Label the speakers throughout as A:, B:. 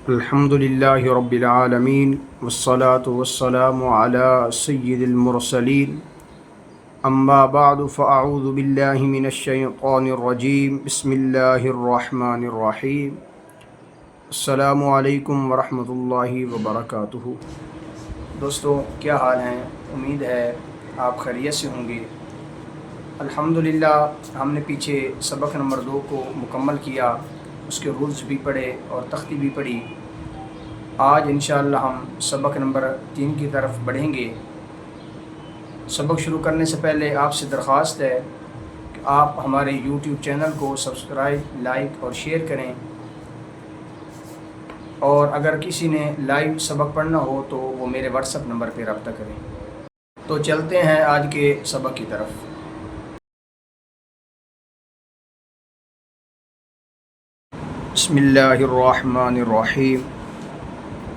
A: الحمد للہ رب العالمین والصلاة والسلام علی سید المرسلین اما بعد فاعوذ باللہ من الشیطان الرجیم بسم اللہ الرحمن الرحیم السلام علیکم ورحمۃ اللہ وبرکاتہ۔ دوستو، کیا حال ہیں؟ امید ہے آپ خیریت سے ہوں گے۔ الحمدللہ ہم نے پیچھے سبق نمبر 2 کو مکمل کیا، اس کے رولز بھی پڑھے اور تختی بھی پڑھی۔ آج انشاءاللہ ہم سبق نمبر 3 کی طرف بڑھیں گے۔ سبق شروع کرنے سے پہلے آپ سے درخواست ہے کہ آپ ہمارے یوٹیوب چینل کو سبسکرائب، لائک اور شیئر کریں، اور اگر کسی نے لائیو سبق پڑھنا ہو تو وہ میرے واٹس ایپ نمبر پہ رابطہ کریں۔ تو چلتے ہیں آج کے سبق کی طرف۔ بسم اللہ الرحمن الرحیم۔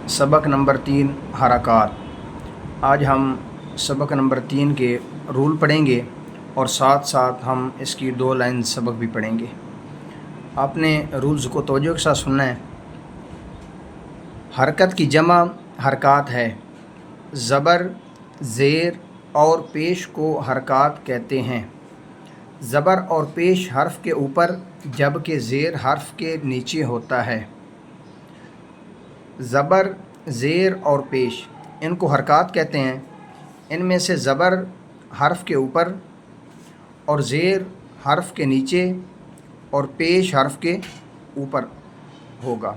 A: سبق نمبر 3، حرکات۔ آج ہم سبق نمبر 3 کے رول پڑھیں گے اور ساتھ ساتھ ہم اس کی 2 لائن سبق بھی پڑھیں گے۔ آپ نے رولز کو توجہ کے ساتھ سننا ہے۔ حرکت کی جمع حرکات ہے۔ زبر، زیر اور پیش کو حرکات کہتے ہیں۔ زبر اور پیش حرف کے اوپر جبکہ زیر حرف کے نیچے ہوتا ہے۔ زبر، زیر اور پیش ان کو حرکات کہتے ہیں۔ ان میں سے زبر حرف کے اوپر اور زیر حرف کے نیچے اور پیش حرف کے اوپر ہوگا۔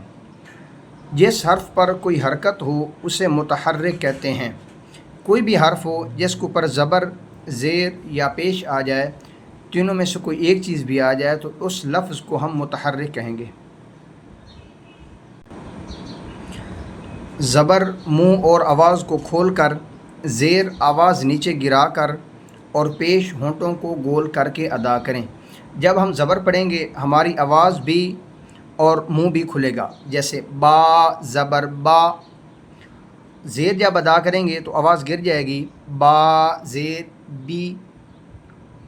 A: جس حرف پر کوئی حرکت ہو اسے متحرک کہتے ہیں۔ کوئی بھی حرف ہو جس کے اوپر زبر، زیر یا پیش آ جائے، تینوں میں سے کوئی ایک چیز بھی آ جائے تو اس لفظ کو ہم متحرک کہیں گے۔ زبر منہ اور آواز کو کھول کر، زیر آواز نیچے گرا کر اور پیش ہونٹوں کو گول کر کے ادا کریں۔ جب ہم زبر پڑھیں گے ہماری آواز بھی اور منہ بھی کھلے گا، جیسے با، زبر با۔ زیر جب ادا کریں گے تو آواز گر جائے گی، با زیر بی،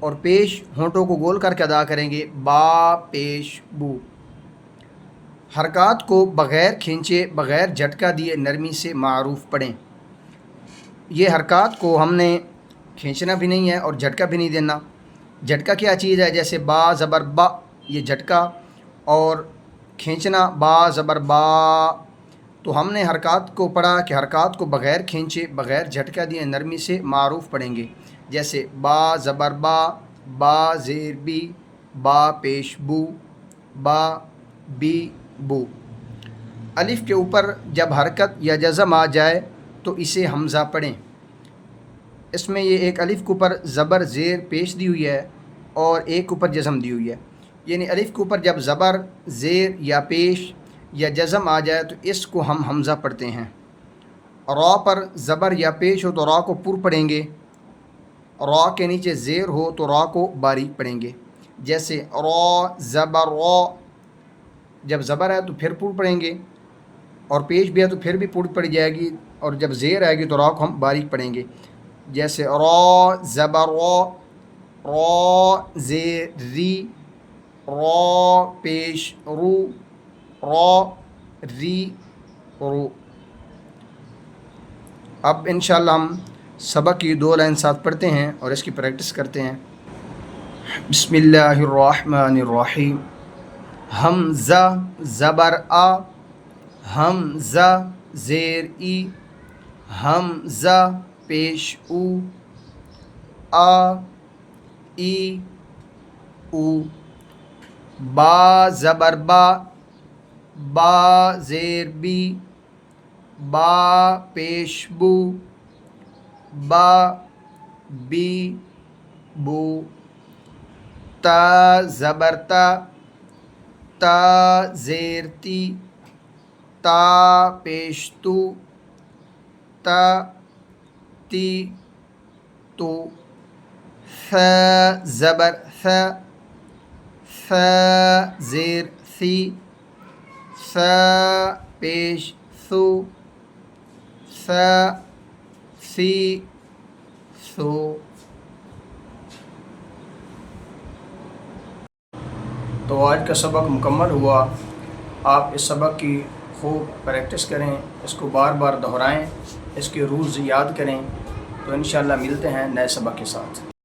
A: اور پیش ہونٹوں کو گول کر کے ادا کریں گے، با پیش بو۔ حرکات کو بغیر کھینچے، بغیر جھٹکا دیے نرمی سے معروف پڑھیں۔ یہ حرکات کو ہم نے کھینچنا بھی نہیں ہے اور جھٹکا بھی نہیں دینا۔ جھٹکا کیا چیز ہے؟ جیسے با زبر با، یہ جھٹکا، اور کھینچنا با زبر با۔ تو ہم نے حرکات کو پڑھا کہ حرکات کو بغیر کھینچے، بغیر جھٹکا دیے نرمی سے معروف پڑھیں گے، جیسے با زبر با، با زیر بی، با پیش بو، با بی بو۔ الف کے اوپر جب حرکت یا جزم آ جائے تو اسے حمزہ پڑھیں۔ اس میں یہ ایک الف کے اوپر زبر زیر پیش دی ہوئی ہے اور ایک اوپر جزم دی ہوئی ہے، یعنی الف کے اوپر جب زبر، زیر یا پیش یا جزم آ جائے تو اس کو ہم حمزہ پڑھتے ہیں۔ را پر زبر یا پیش ہو تو را کو پر پڑھیں گے، را کے نیچے زیر ہو تو را کو باریک پڑھیں گے، جیسے را زبر را۔ جب زبر ہے تو پھر پر پڑھیں گے، اور پیش بھی ہے تو پھر بھی پر پڑھی جائے گی، اور جب زیر آئے گی تو را کو ہم باریک پڑھیں گے، جیسے را زبر را، را زیر ری، را پیش رو، را ری رو۔ اب انشاءاللہ ہم سبق کی 2 لائن ساتھ پڑھتے ہیں اور اس کی پریکٹس کرتے ہیں۔ بسم اللہ الرحمن الرحیم۔ حمزہ زبر آ، حمزہ زیر ای، حمزہ پیش او، آ ای او۔ با زبر با، با زیر بی، با پیش بو، با بی بو۔ تا زبر تا، تا زیر تی، تا پیش تو، تا تی تو۔ ث زبر ث، ث زیر ثی، ث پیش ثو، ث ثی ثو۔ تو آج کا سبق مکمل ہوا۔ آپ اس سبق کی خوب پریکٹس کریں، اس کو بار بار دہرائیں، اس کے رولز یاد کریں، تو انشاءاللہ ملتے ہیں نئے سبق کے ساتھ۔